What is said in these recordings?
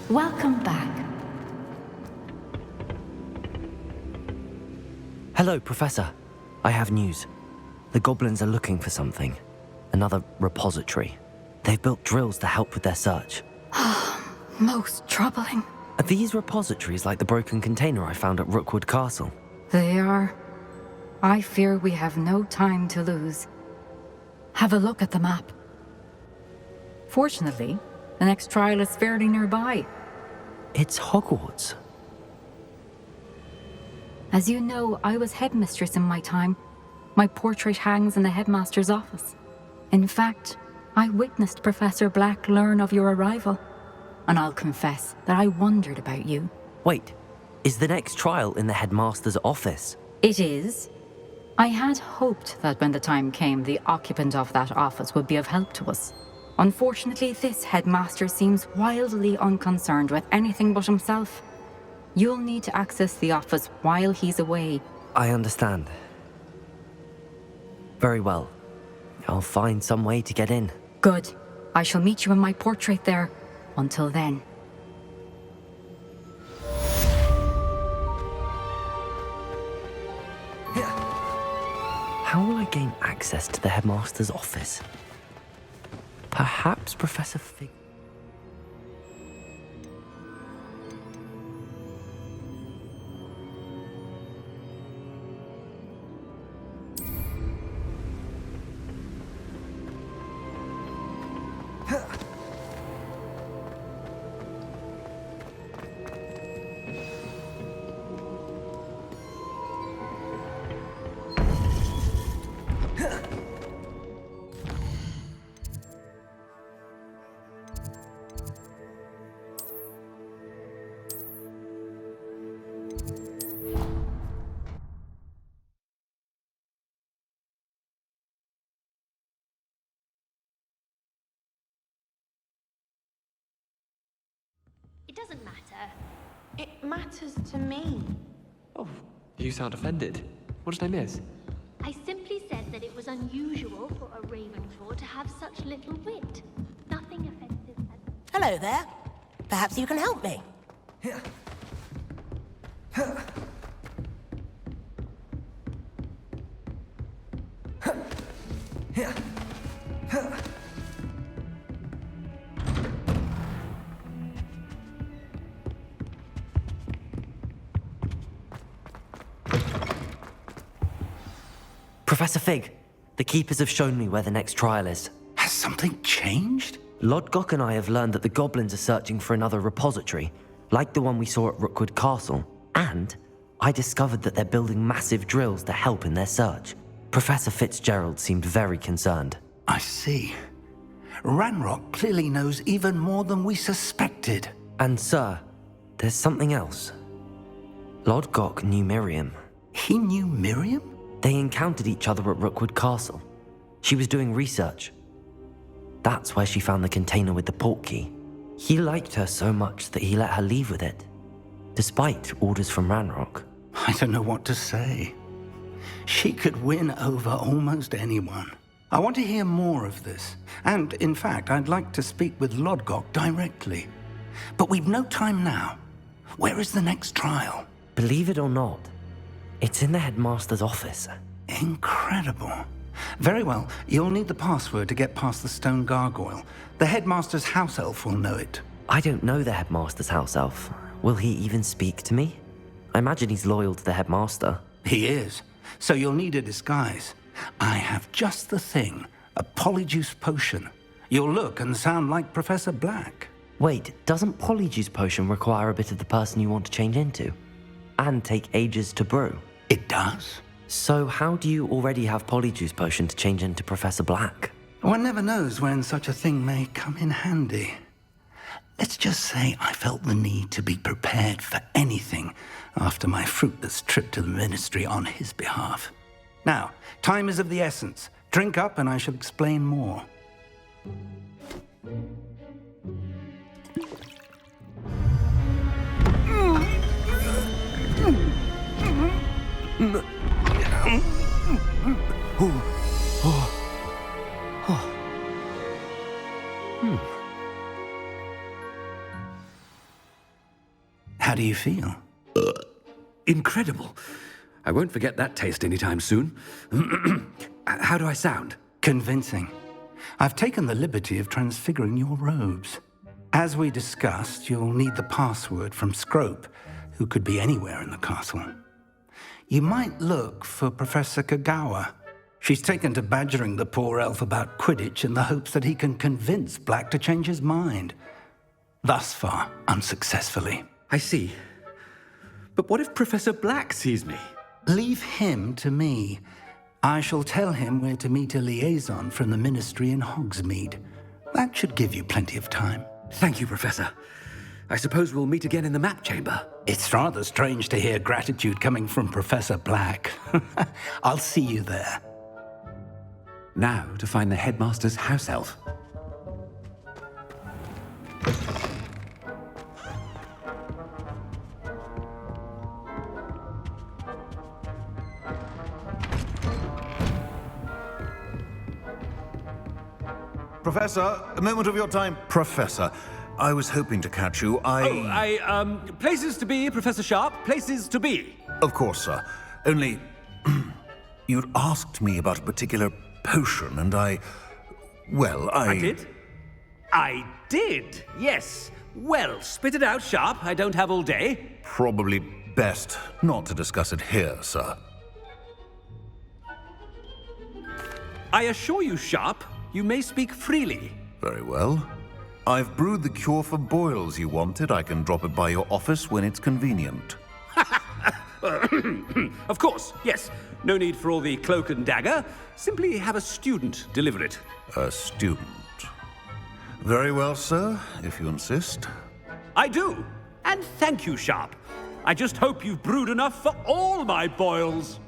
Welcome back. Hello, Professor. I have news. The goblins are looking for something. Another repository. They've built drills to help with their search. Most troubling. Are these repositories like the broken container I found at Rookwood Castle? They are. I fear we have no time to lose. Have a look at the map. Fortunately, the next trial is fairly nearby. It's Hogwarts. As you know, I was headmistress in my time. My portrait hangs in the headmaster's office. In fact, I witnessed Professor Black learn of your arrival. And I'll confess that I wondered about you. Wait, is the next trial in the headmaster's office? It is. I had hoped that when the time came, the occupant of that office would be of help to us. Unfortunately, this headmaster seems wildly unconcerned with anything but himself. You'll need to access the office while he's away. I understand. Very well. I'll find some way to get in. Good. I shall meet you in my portrait there. Until then. How will I gain access to the headmaster's office? Perhaps Professor Fig... It doesn't matter. It matters to me. Oh, you sound offended. What did I miss? I simply said that it was unusual for a Ravenclaw to have such little wit. Nothing offensive. Hello there. Perhaps you can help me. Professor Fig, the Keepers have shown me where the next trial is. Has something changed? Lodgok and I have learned that the goblins are searching for another repository, like the one we saw at Rookwood Castle. And I discovered that they're building massive drills to help in their search. Professor Fitzgerald seemed very concerned. I see. Ranrock clearly knows even more than we suspected. And sir, there's something else. Lodgok knew Miriam. He knew Miriam? They encountered each other at Rookwood Castle. She was doing research. That's where she found the container with the portkey. He liked her so much that he let her leave with it, despite orders from Ranrock. I don't know what to say. She could win over almost anyone. I want to hear more of this. And, in fact, I'd like to speak with Lodgok directly. But we've no time now. Where is the next trial? Believe it or not, it's in the headmaster's office. Incredible. Very well, you'll need the password to get past the stone gargoyle. The headmaster's house elf will know it. I don't know the headmaster's house elf. Will he even speak to me? I imagine he's loyal to the headmaster. He is. So you'll need a disguise. I have just the thing. A polyjuice potion. You'll look and sound like Professor Black. Wait, doesn't Polyjuice Potion require a bit of the person you want to change into? And take ages to brew? It does. So how do you already have Polyjuice Potion to change into Professor Black? One never knows when such a thing may come in handy. Let's just say I felt the need to be prepared for anything after my fruitless trip to the ministry on his behalf. Now, time is of the essence. Drink up and I shall explain more. do you feel? Incredible. I won't forget that taste anytime soon. How do I sound? Convincing. I've taken the liberty of transfiguring your robes. As we discussed, you'll need the password from Scrope, who could be anywhere in the castle. You might look for Professor Kagawa. She's taken to badgering the poor elf about Quidditch in the hopes that he can convince Black to change his mind. Thus far, unsuccessfully. I see. But what if Professor Black sees me? Leave him to me. I shall tell him where to meet a liaison from the Ministry in Hogsmeade. That should give you plenty of time. Thank you, Professor. I suppose we'll meet again in the map chamber. It's rather strange to hear gratitude coming from Professor Black. I'll see you there. Now to find the Headmaster's house elf. Professor, a moment of your time. Professor, I was hoping to catch you. Places to be, Professor Sharp, places to be. Of course, sir. Only, you'd asked me about a particular potion, and I did? I did, yes. Well, spit it out, Sharp. I don't have all day. Probably best not to discuss it here, sir. I assure you, Sharp, you may speak freely. Very well. I've brewed the cure for boils you wanted. I can drop it by your office when it's convenient. Of course, yes. No need for all the cloak and dagger. Simply have a student deliver it. A student. Very well, sir, if you insist. I do. And thank you, Sharp. I just hope you've brewed enough for all my boils.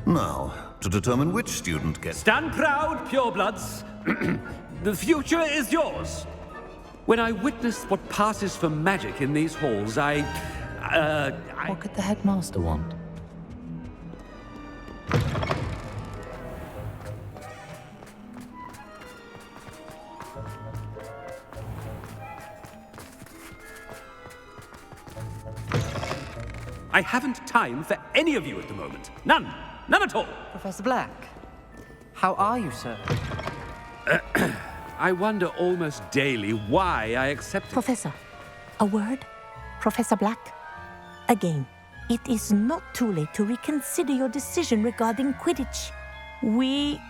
Now, to determine which student gets... Stand proud, purebloods. The future is yours. When I witness what passes for magic in these halls, What could the Headmaster want? I haven't time for any of you at the moment. None. None at all. Professor Black, how are you, sir? I wonder almost daily why I accepted... Professor, a word? Professor Black? Again, it is not too late to reconsider your decision regarding Quidditch. We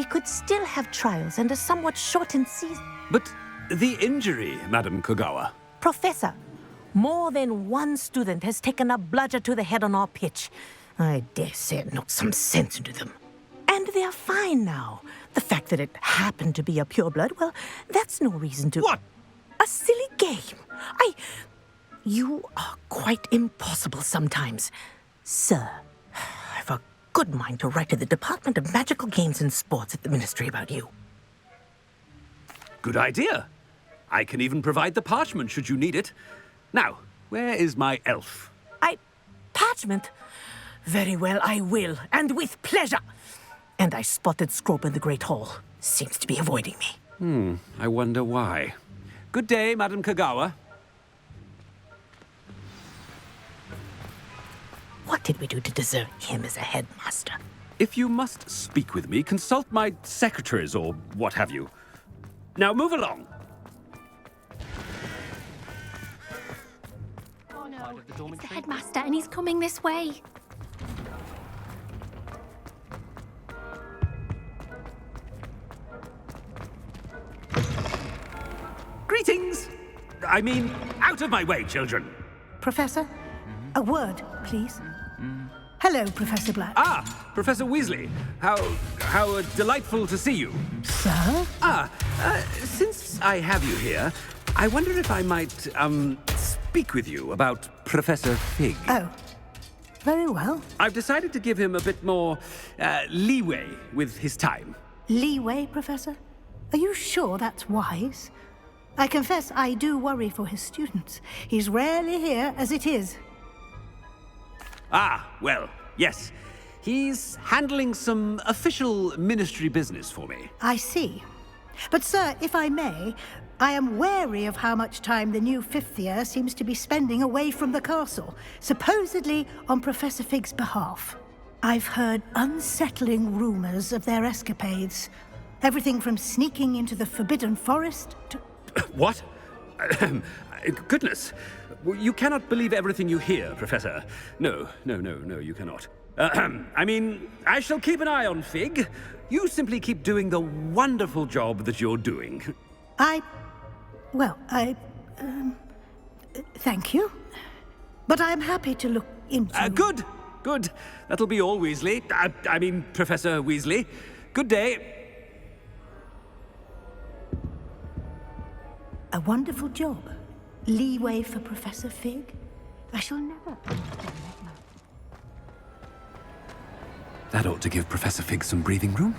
could still have trials and a somewhat shortened season. But the injury, Madam Kagawa. Professor, more than one student has taken a bludger to the head on our pitch. I dare say it knocked some sense into them. And they're fine now. The fact that it happened to be a pureblood, well, that's no reason to... What? A silly game. You are quite impossible sometimes. Sir, I've a good mind to write to the Department of Magical Games and Sports at the Ministry about you. Good idea. I can even provide the parchment should you need it. Now, where is my elf? Parchment? Very well, I will, and with pleasure. And I spotted Scrope in the Great Hall. Seems to be avoiding me. I wonder why. Good day, Madam Kagawa. What did we do to deserve him as a headmaster? If you must speak with me, consult my secretaries or what have you. Now move along. Oh no, it's the headmaster and he's coming this way. Greetings! I mean, out of my way, children. Professor, a word, please. Hello, Professor Black. Ah, Professor Weasley. How delightful to see you. Sir? Since I have you here, I wonder if I might, speak with you about Professor Fig. Oh, very well. I've decided to give him a bit more, leeway with his time. Leeway, Professor? Are you sure that's wise? I confess I do worry for his students. He's rarely here as it is. Ah, well, yes. He's handling some official ministry business for me. I see. But, sir, if I may, I am wary of how much time the new fifth year seems to be spending away from the castle, supposedly on Professor Fig's behalf. I've heard unsettling rumors of their escapades. Everything from sneaking into the Forbidden Forest to... What? Goodness. You cannot believe everything you hear, Professor. No, you cannot. I mean, I shall keep an eye on Fig. You simply keep doing the wonderful job that you're doing. Thank you. But I'm happy to look into... Good. That'll be all, Weasley. I mean, Professor Weasley. Good day. A wonderful job. Leeway for Professor Fig. I shall never... That ought to give Professor Fig some breathing room.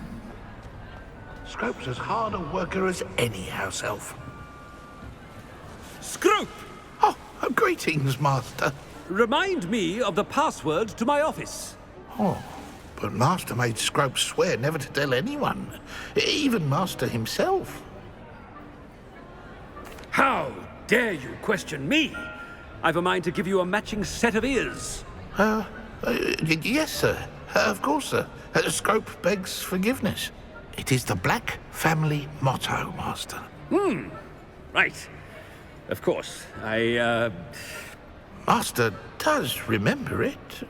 Scrope's as hard a worker as any house elf. Scrope! Oh, greetings, Master. Remind me of the password to my office. Oh, but Master made Scrope swear never to tell anyone, even Master himself. How dare you question me? I've a mind to give you a matching set of ears. Yes, sir. Of course, sir. Scrope begs forgiveness. It is the Black family motto, Master. Right. Of course. Master does remember it.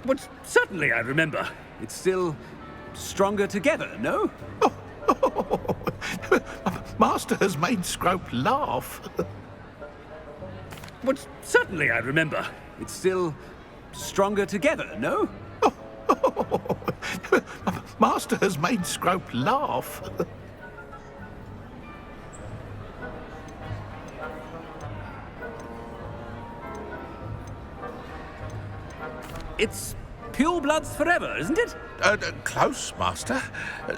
But certainly I remember. It's still stronger together, no? Master has made Scrope laugh. But certainly I remember. It's still stronger together, no? Master has made Scrope laugh. It's purebloods forever, isn't it? Close, Master.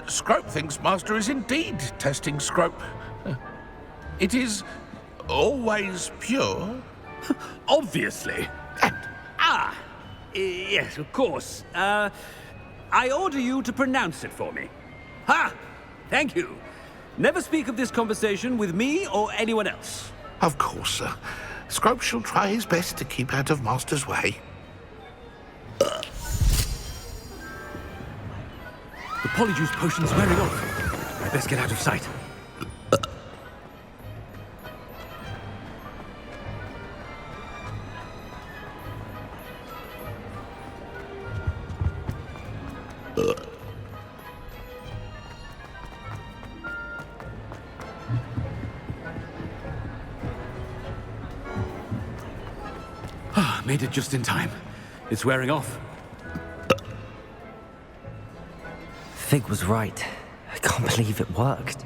Scrope thinks Master is indeed testing Scrope. It is always pure. Obviously. And yes, of course. I order you to pronounce it for me. Ha! Thank you. Never speak of this conversation with me or anyone else. Of course, sir. Scrope shall try his best to keep out of Master's way. The polyjuice potion's wearing off. I best get out of sight. Made it just in time. It's wearing off. Fig was right. I can't believe it worked.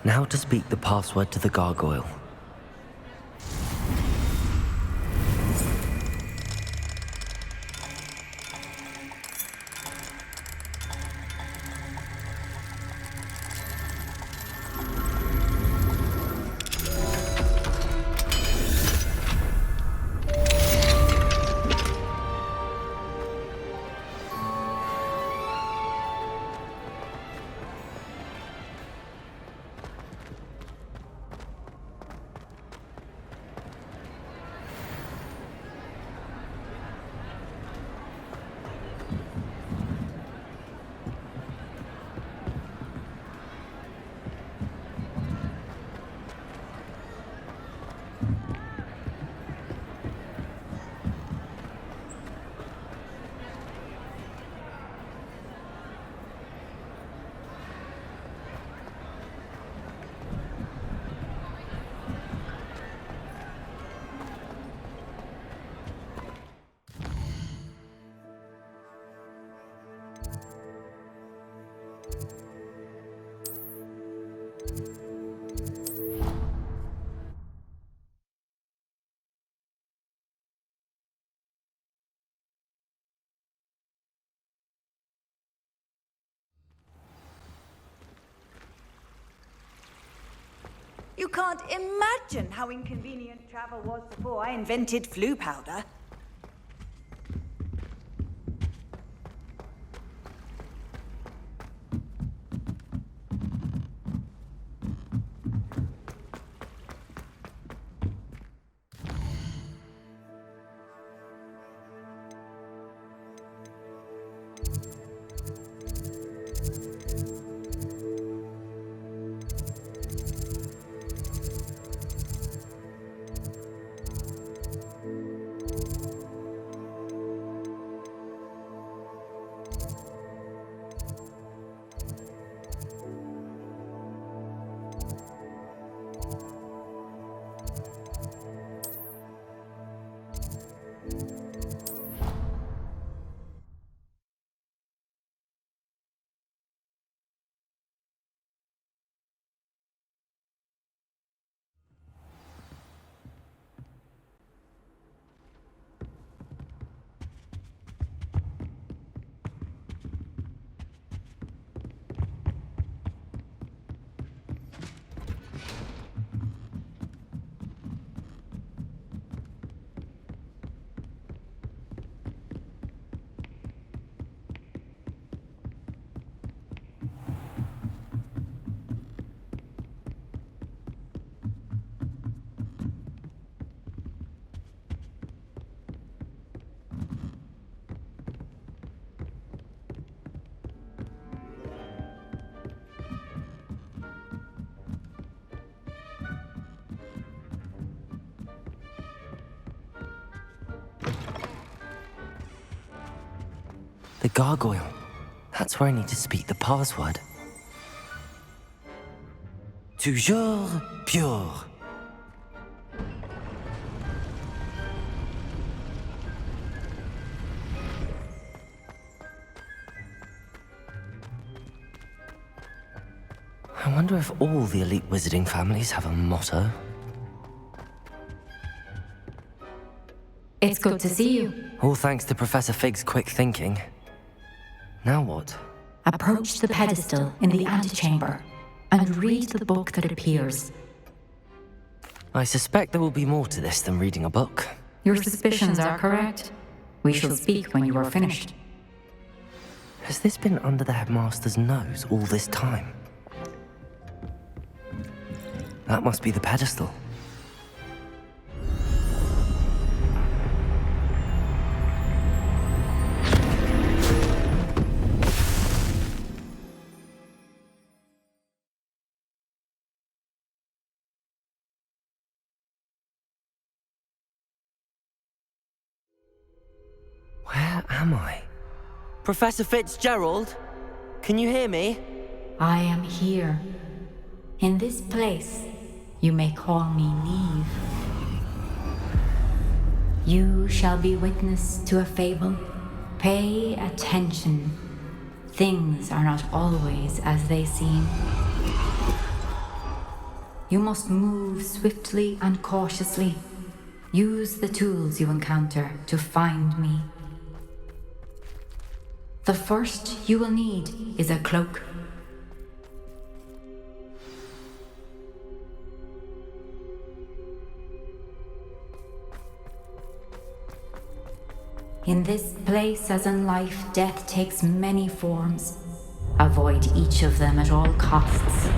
Now to speak the password to the gargoyle. You can't imagine how inconvenient travel was before I invented flu powder. The gargoyle. That's where I need to speak the password. Toujours pure. I wonder if all the elite wizarding families have a motto. It's good to see you. All thanks to Professor Fig's quick thinking. Now what? Approach the pedestal in the antechamber and read the book that appears. I suspect there will be more to this than reading a book. Your suspicions are correct. We shall speak when you are finished. Has this been under the headmaster's nose all this time? That must be the pedestal. Where am I? Professor Fitzgerald? Can you hear me? I am here. In this place, you may call me Neve. You shall be witness to a fable. Pay attention. Things are not always as they seem. You must move swiftly and cautiously. Use the tools you encounter to find me. The first you will need is a cloak. In this place, as in life, death takes many forms. Avoid each of them at all costs.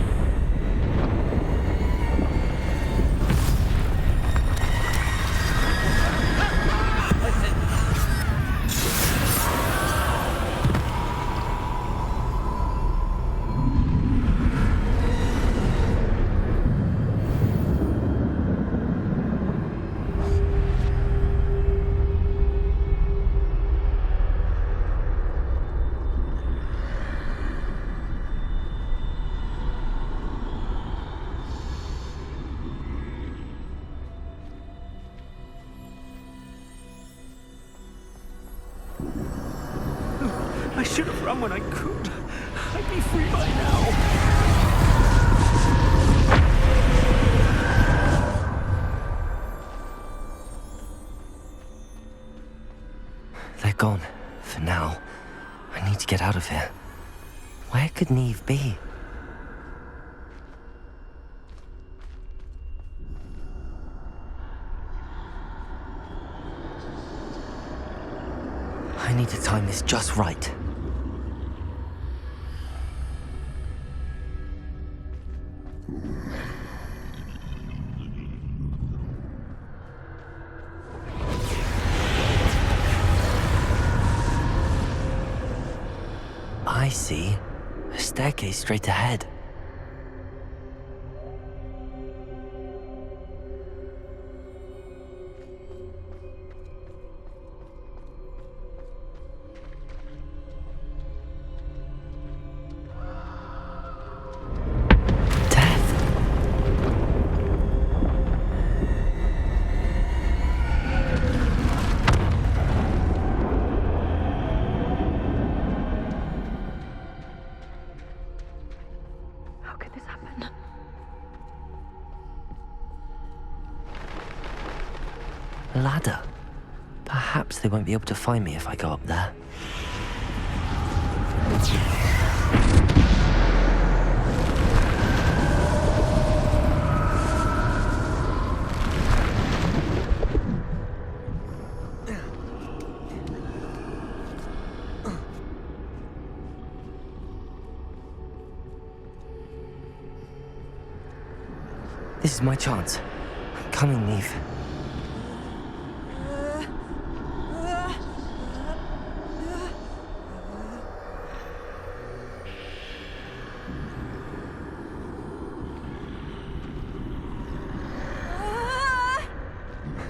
I should have run when I could. I'd be free by now. They're gone. For now. I need to get out of here. Where could Neve be? I need to time this just right. I see. A staircase straight ahead. Ladder. Perhaps they won't be able to find me if I go up there. This is my chance. I'm coming, Neve.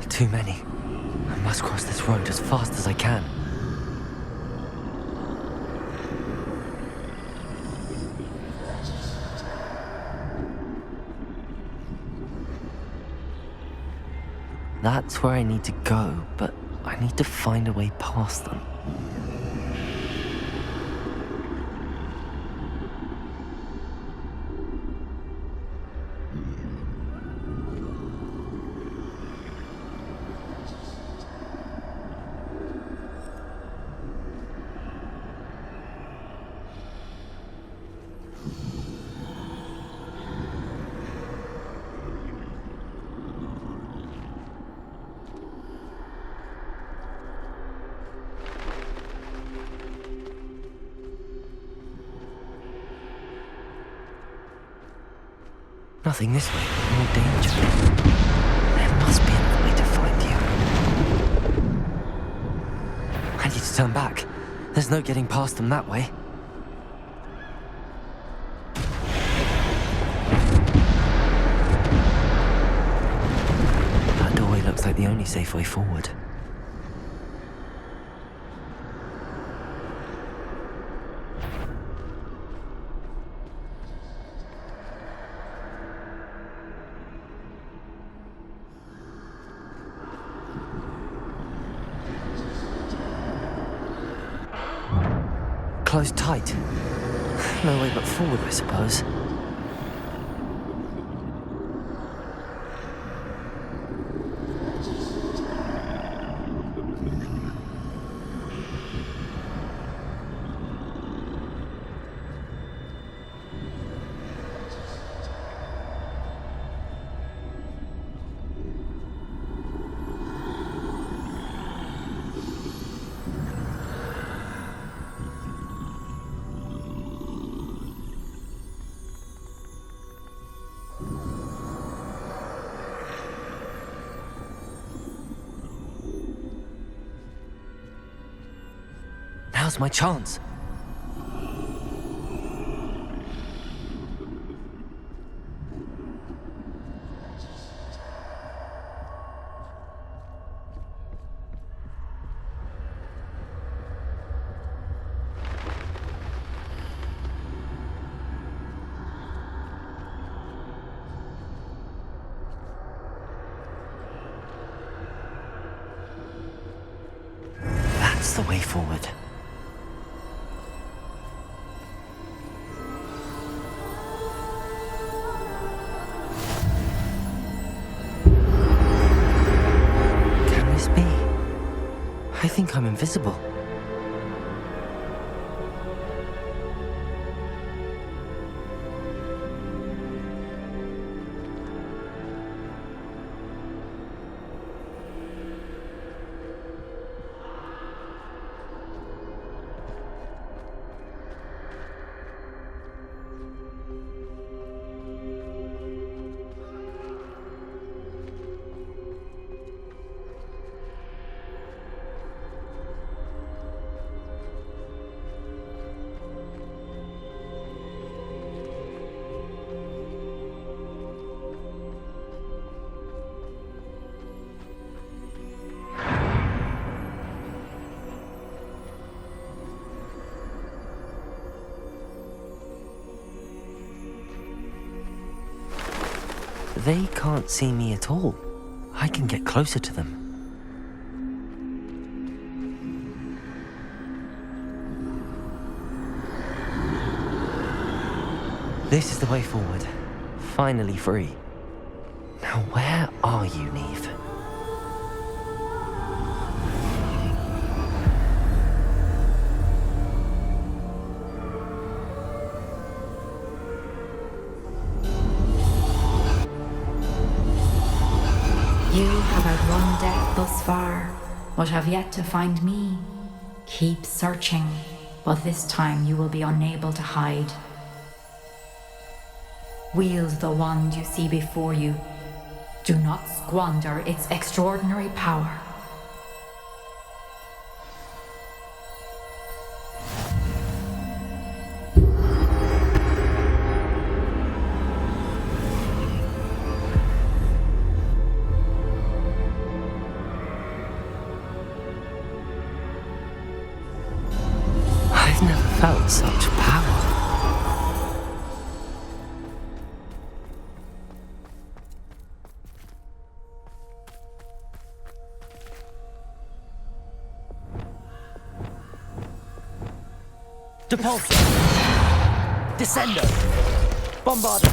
Too many. I must cross this road as fast as I can. That's where I need to go, but I need to find a way past them. Nothing this way, more danger. There must be another way to find you. I need to turn back. There's no getting past them that way. That doorway looks like the only safe way forward. Closed tight. No way but forward, I suppose. Now's my chance. That's the way forward. I think I'm invisible. They can't see me at all. I can get closer to them. This is the way forward. Finally free. Now where are you, Neve? You have outrun death thus far, but have yet to find me. Keep searching, but this time you will be unable to hide. Wield the wand you see before you. Do not squander its extraordinary power. I've never felt such power. Depulsor. Descender. Bombarder.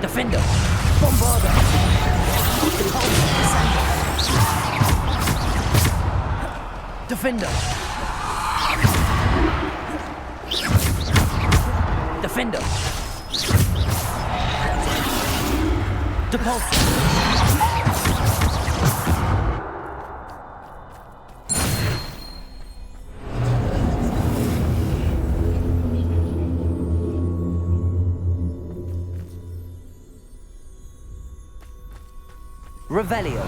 Defender! Bombarder! Defender! Defender! Depulsor! Revelio.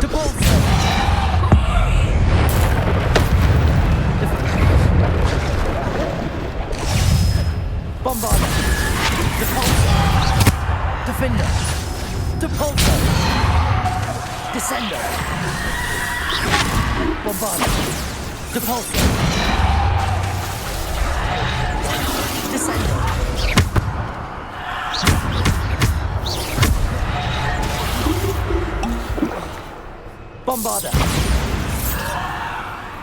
Depulsor. Bombarder. Depulsor. Defender. Depulsor. Descender. Bombarder. Depulsor. Descender. Bombarder.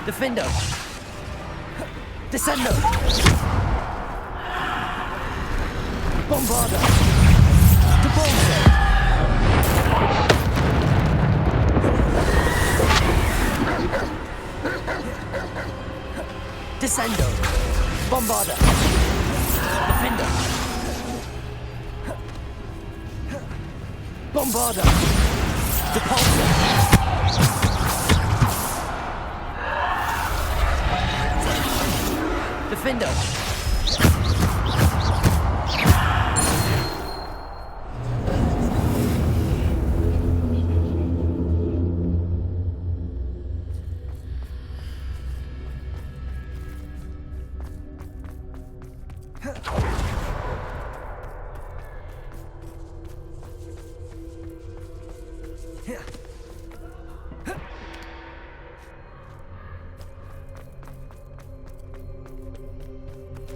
Defender. Descender. Bombarder. Depulsor. Descendo. Bombarder. Defender. Bombarder. Depulsor. Defender.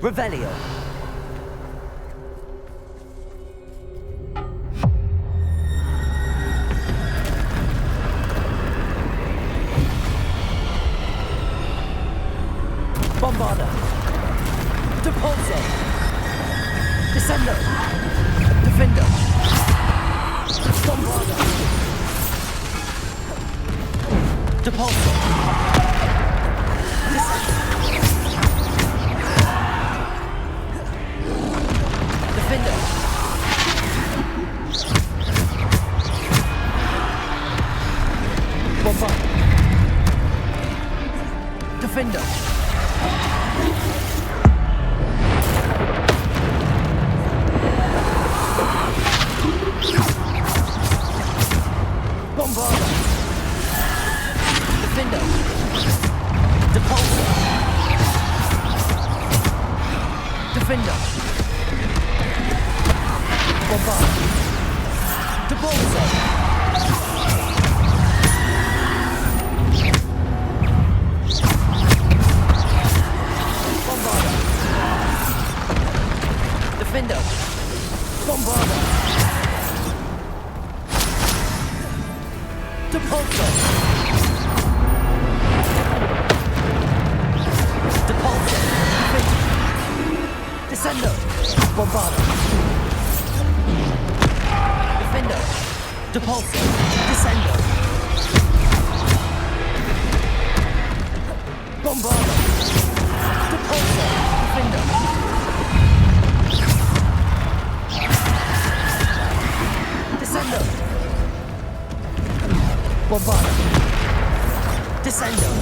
Revelio. Bombarder. Depulsor. Descender. Defender. Bombarder. Depulsor. Defender. Bombarder. Defender. Bombarder. Defender. Depulsor. Defender. Bombarder. Depulsor. Bombarder. Defender. Bombarder. Depulsor. Depulsor. Descender. Bombarder. Defender. Depulsor. Descender. Bombarder. Depulsor. Defender. Descender. Bombarder. Descender.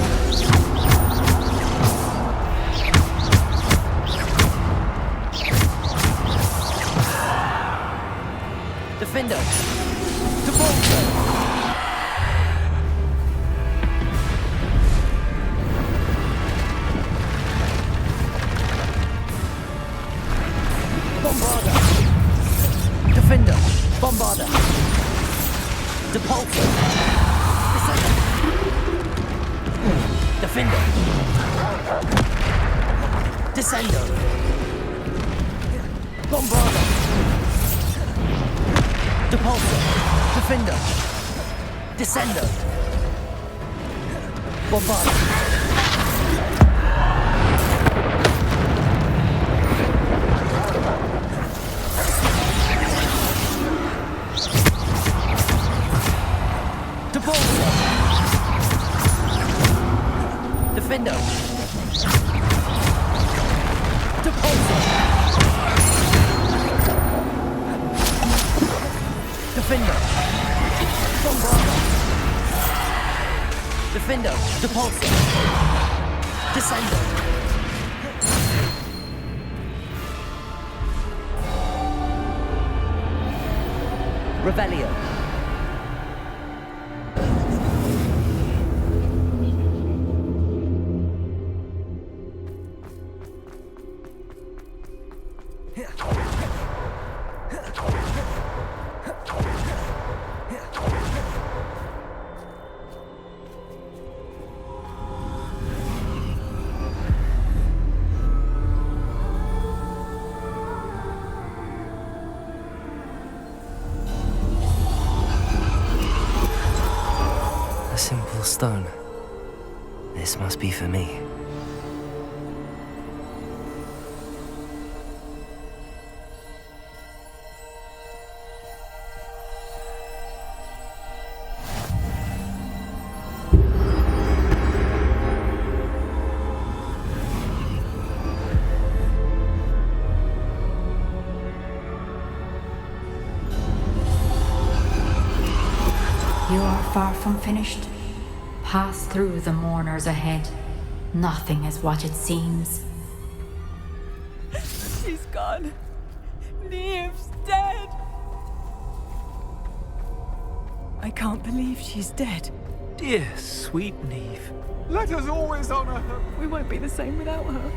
Defender. Bombarder! Defender! Bombarder! Depulsor! Defender! Descender! Bombarder! Depulsor! Defender! Descender! Bombarder! Defender! Depulsor! Defender! Bombarder! Defender! Depulsor! Descender! Revelio! A simple stone. This must be for me. You are far from finished. Pass through the mourners ahead. Nothing is what it seems. She's gone. Neve's dead. I can't believe she's dead. Dear, sweet Neve. Let us always honor her. We won't be the same without her.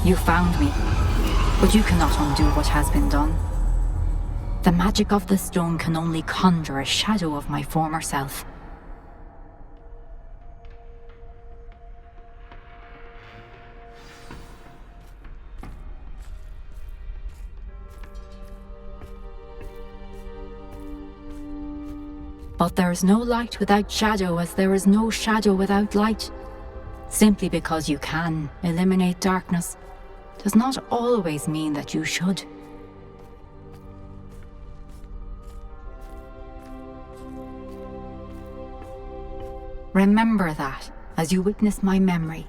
You found me, but you cannot undo what has been done. The magic of the stone can only conjure a shadow of my former self. But there is no light without shadow, as there is no shadow without light. Simply because you can eliminate darkness does not always mean that you should. Remember that as you witness my memory.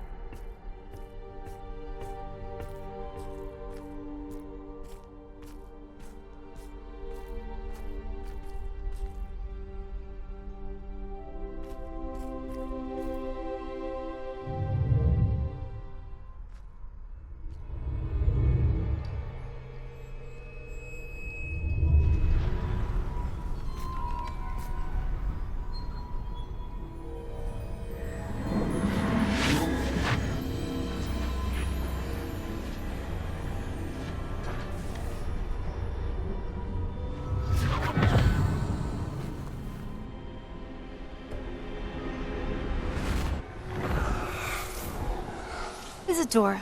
Isadora,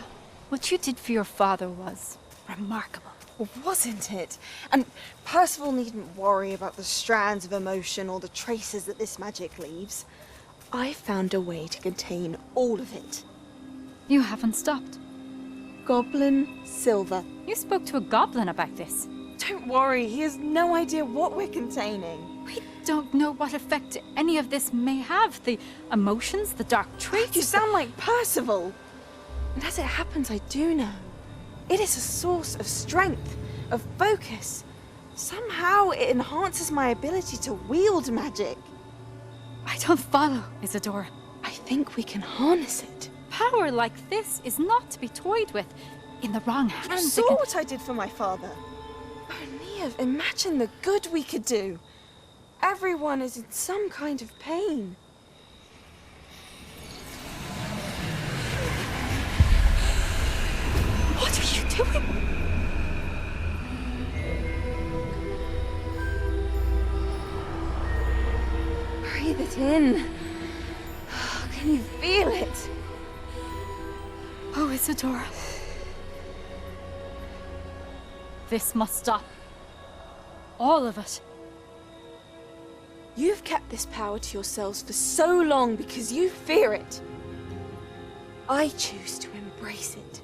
what you did for your father was remarkable. Well, wasn't it? And Percival needn't worry about the strands of emotion or the traces that this magic leaves. I found a way to contain all of it. You haven't stopped. Goblin Silver. You spoke to a goblin about this. Don't worry, he has no idea what we're containing. We don't know what effect any of this may have. The emotions, the dark traits. You sound like Percival. And as it happens, I do know. It is a source of strength, of focus. Somehow it enhances my ability to wield magic. I don't follow, Isadora. I think we can harness it. Power like this is not to be toyed with. In the wrong You hands, saw what I did for my father. Oh, Neve, imagine the good we could do. Everyone is in some kind of pain. What are you doing? Breathe it in. Can you feel it? Oh, Isadora. This must stop. All of it. You've kept this power to yourselves for so long because you fear it. I choose to embrace it.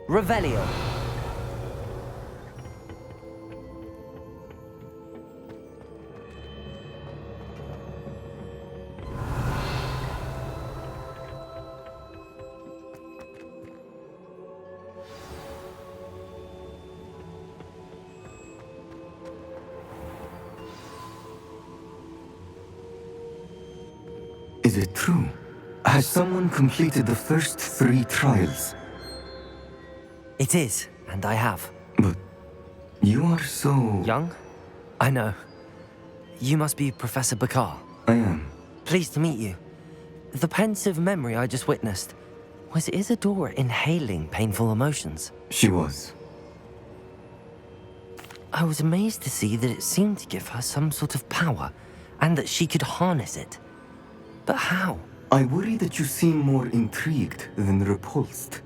Revelio. Is it true? Has someone completed the first 3 trials? It is, and I have. But you are so... Young? I know. You must be Professor Bakar. I am. Pleased to meet you. The pensive memory I just witnessed, was Isadora inhaling painful emotions? She was. I was amazed to see that it seemed to give her some sort of power, and that she could harness it. But how? I worry that you seem more intrigued than repulsed.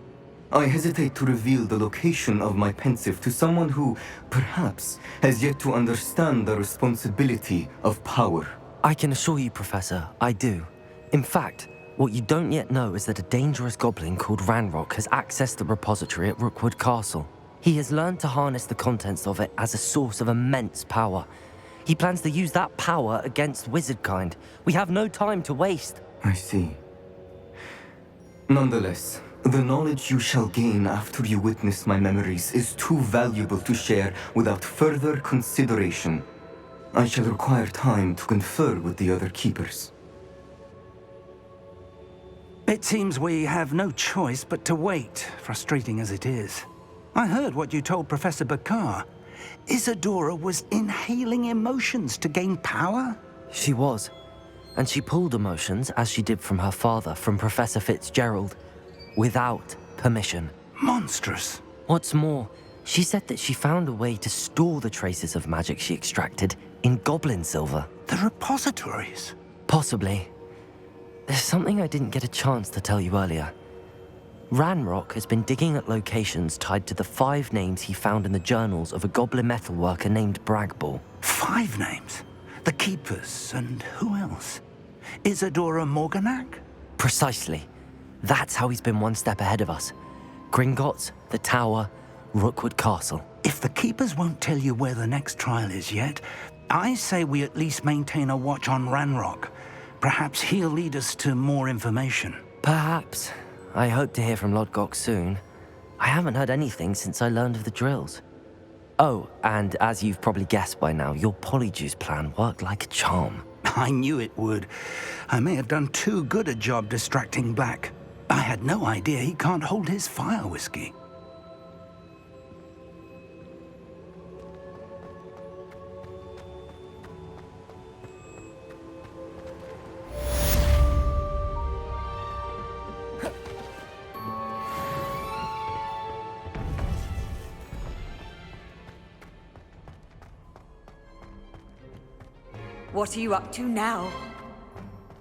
I hesitate to reveal the location of my pensive to someone who, perhaps, has yet to understand the responsibility of power. I can assure you, Professor, I do. In fact, what you don't yet know is that a dangerous goblin called Ranrock has accessed the repository at Rookwood Castle. He has learned to harness the contents of it as a source of immense power. He plans to use that power against wizardkind. We have no time to waste. I see. Nonetheless, the knowledge you shall gain after you witness my memories is too valuable to share without further consideration. I shall require time to confer with the other keepers. It seems we have no choice but to wait, frustrating as it is. I heard what you told Professor Bakar. Isadora was inhaling emotions to gain power? She was. And she pulled emotions, as she did from her father, from Professor Fitzgerald, without permission. Monstrous. What's more, she said that she found a way to store the traces of magic she extracted in goblin silver. The repositories? Possibly. There's something I didn't get a chance to tell you earlier. Ranrock has been digging at locations tied to the 5 names he found in the journals of a goblin metalworker named Bragball. 5 names? The Keepers, and who else? Isadora Morganac? Precisely. That's how he's been one step ahead of us. Gringotts, the Tower, Rookwood Castle. If the Keepers won't tell you where the next trial is yet, I say we at least maintain a watch on Ranrock. Perhaps he'll lead us to more information. Perhaps. I hope to hear from Lodgok soon. I haven't heard anything since I learned of the drills. Oh, and as you've probably guessed by now, your Polyjuice plan worked like a charm. I knew it would. I may have done too good a job distracting Black. I had no idea he can't hold his fire whiskey. What are you up to now?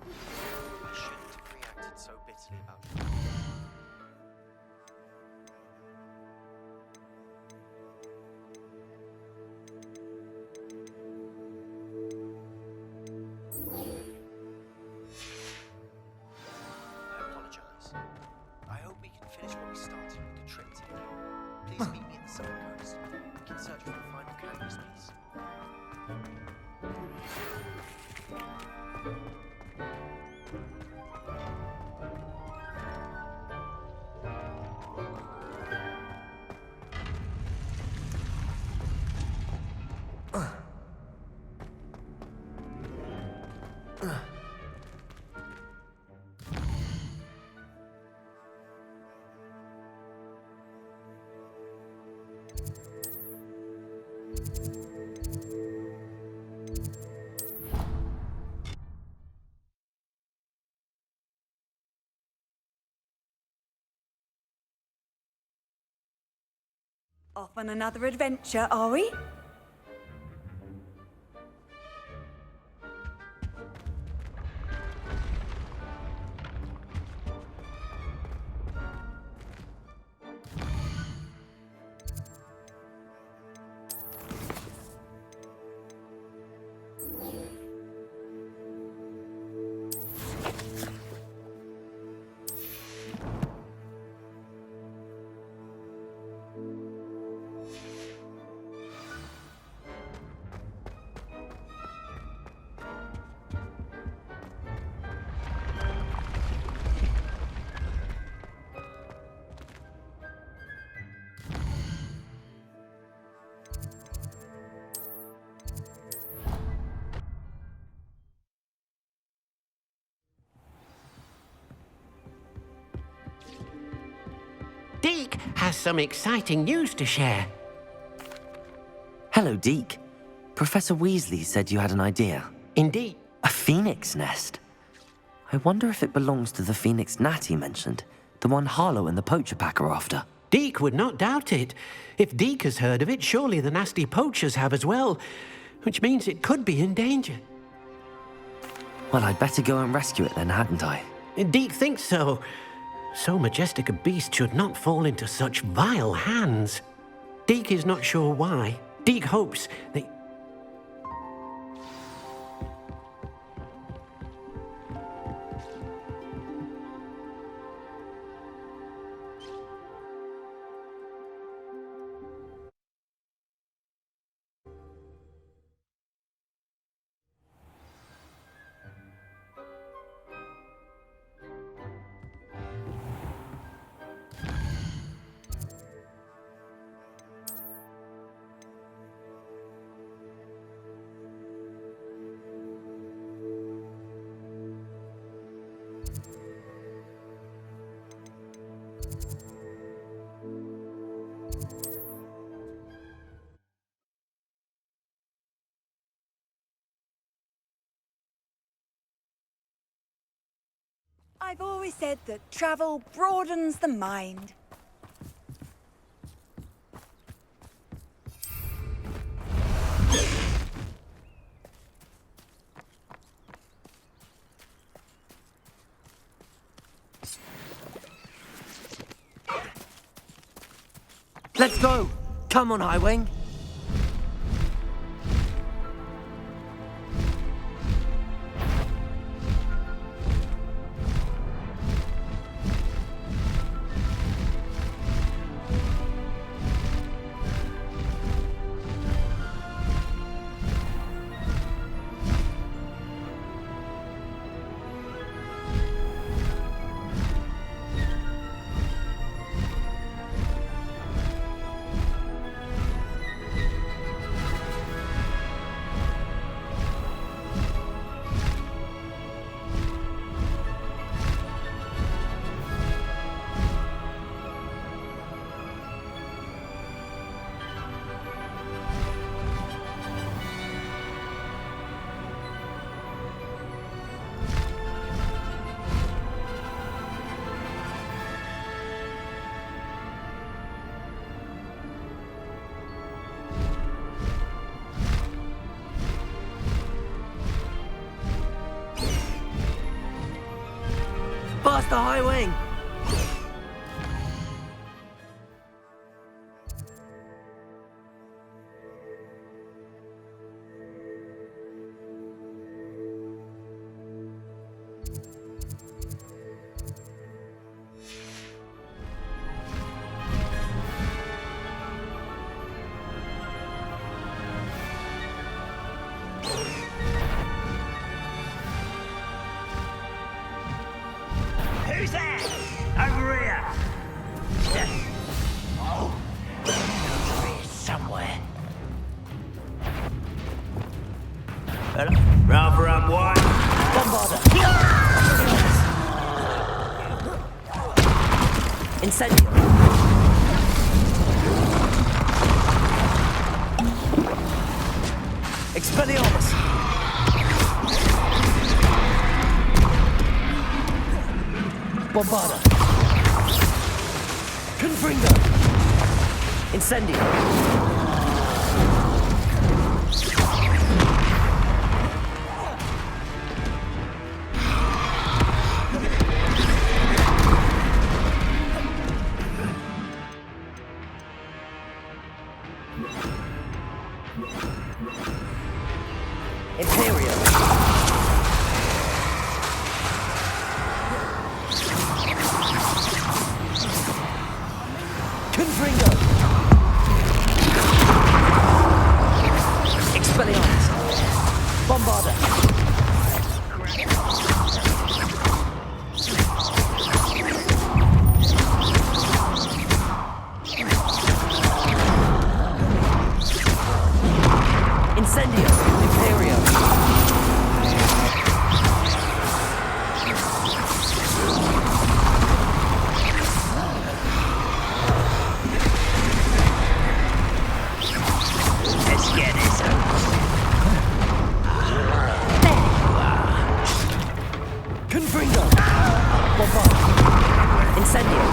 I shouldn't have reacted so bitterly about it. southern coast. We can search for the final canvas piece. Off on another adventure, are we? Deke has some exciting news to share. Hello, Deke. Professor Weasley said you had an idea. Indeed. A phoenix nest? I wonder if it belongs to the phoenix gnat he mentioned, the one Harlow and the poacher pack are after. Deke would not doubt it. If Deke has heard of it, surely the nasty poachers have as well, which means it could be in danger. Well, I'd better go and rescue it then, hadn't I? Deke thinks so. So majestic a beast should not fall into such vile hands. Deke is not sure why. Deke hopes that... I've always said that travel broadens the mind. Let's go! Come on, Highwing! Faster, Highwing! Who's there? Over here! Oh, over here somewhere. Rather unwise. Bombarder! Incendio! Expelliarmus! Bombarder! Confringo! Incendio! Imperio! Confringo! Expelliarmus! Bombarder! Incendio! Imperio! Let's get this over. Confringo! Bombarder! Incendio!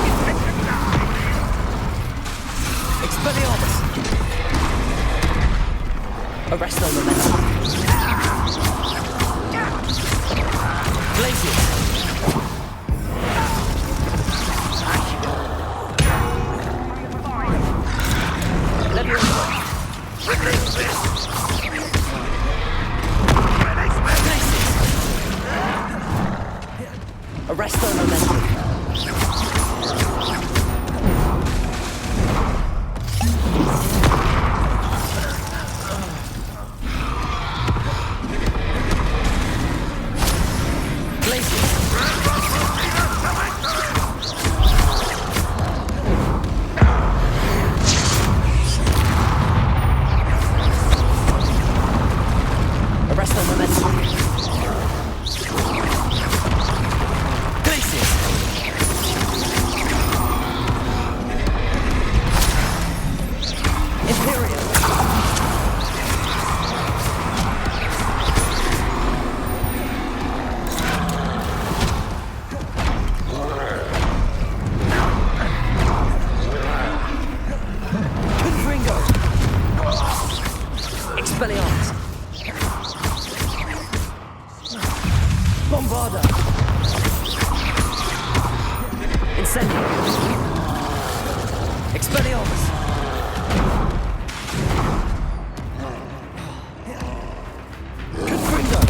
Expelliarmus! Arresto momentum! Glacius! Leviosa! Glacius! Arresto momentum! Arresto momentum! Glacius! Imperial! Confringo! Expelliarmus! Bombarder! Incendio! Expelliarmus! Confringo!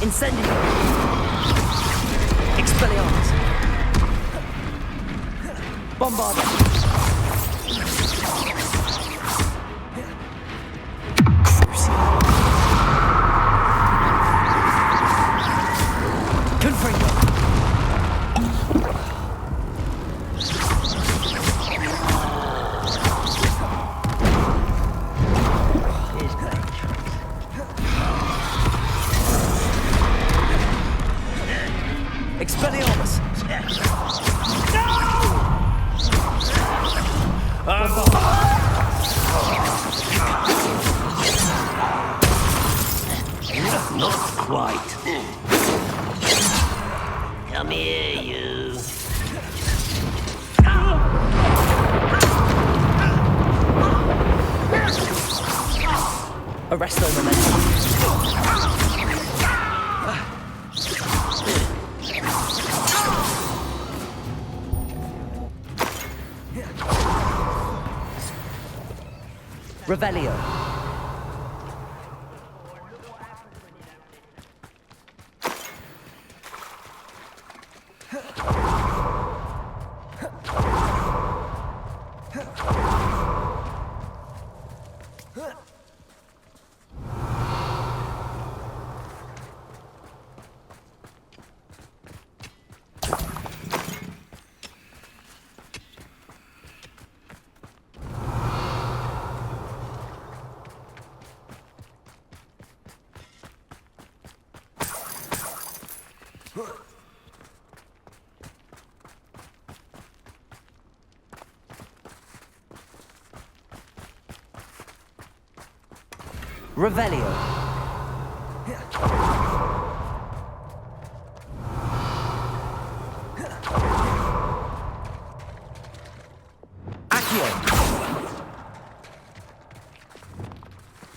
Incendio! Expelliarmus! Bombarder! Confringo! Expelliarmus! Not quite. Come here, you. Arresto momentum! Revelio! Revelio. Accio.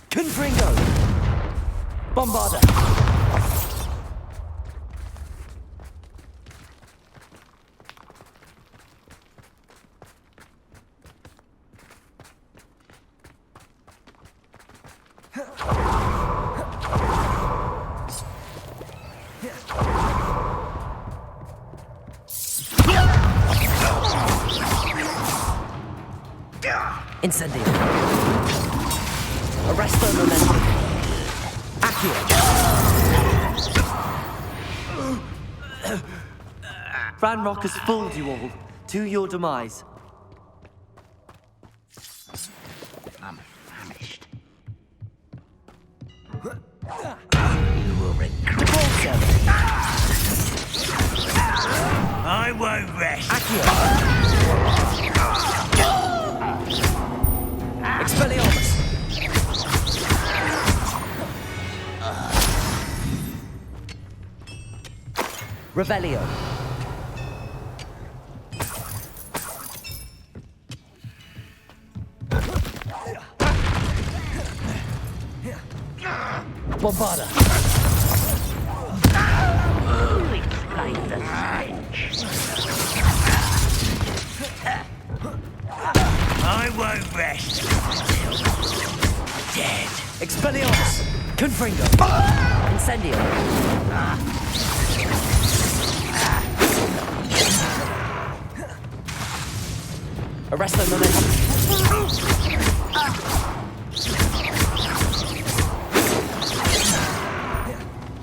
Confringo. Bombarda. Incendio. Arresto momentum. Accio. Ranrock has fooled you all. To your demise. I'm famished. You will regret. I won't rest. Expelliarmus. Revelio. Bombarda. Explain the stench. I won't rest until dead. Expelliarmus. Confringo. Incendio. Arresto momentum.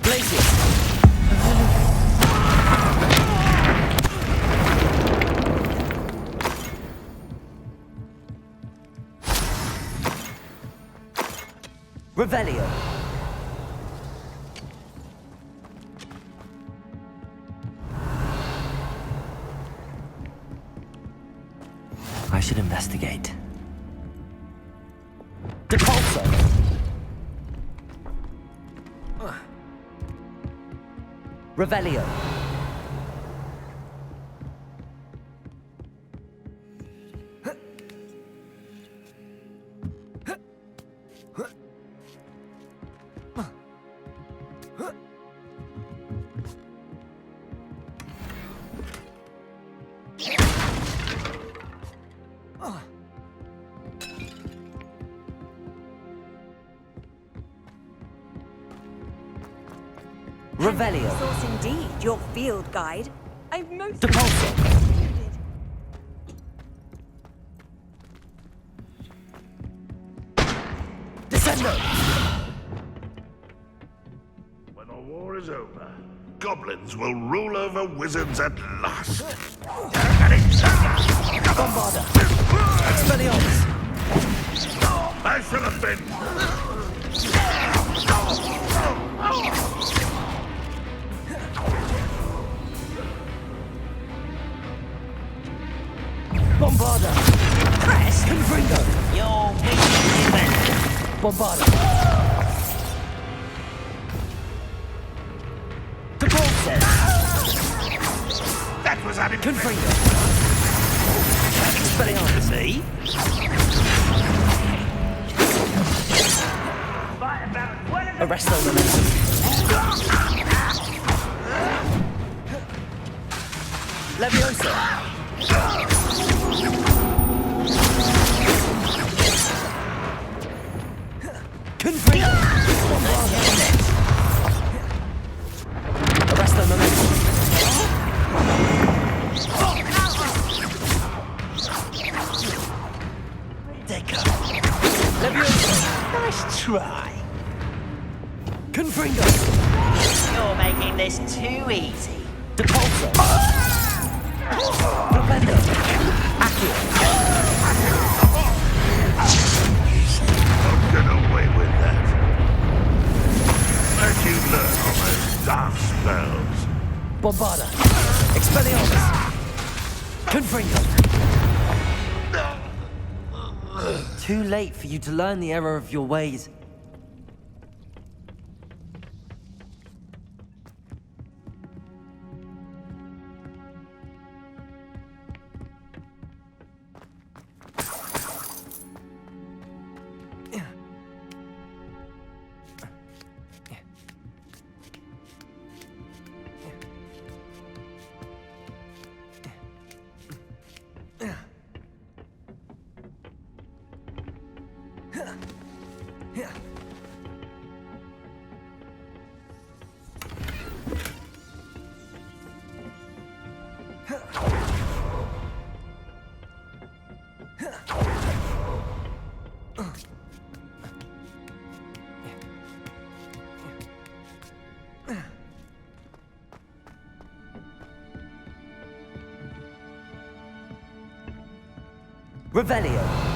Glacius. Revelio. I should investigate. Depulso. Revelio. Revelio. Source indeed, your field guide. I've most Depulso. Descendo. When the war is over, goblins will rule over wizards at last. Bombarda. Expelliarmus. I should have been. Bombarda. Press. Confringo. Your weakness defender. Bombarda. Depulso. That was unintended. Confringo. Expelliarmus. Me? Arresto momentum. Leviosa. Confringo. Arresto momentum. Leviosa. Nice try. Confringo. You're making this too easy. Depulso. Propendo. Accio. Don't get away with that. Let you learn all those dark spells. Bombarda! Expelliarmus! Confringo! Too late for you to learn the error of your ways. Revelio.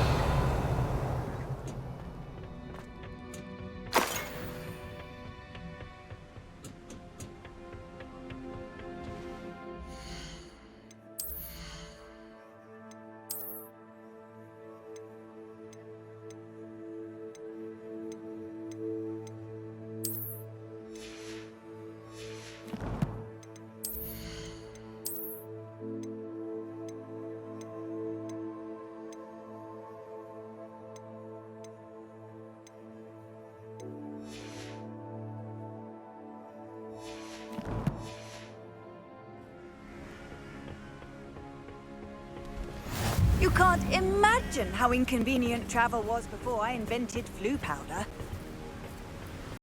You can't imagine how inconvenient travel was before I invented flu powder.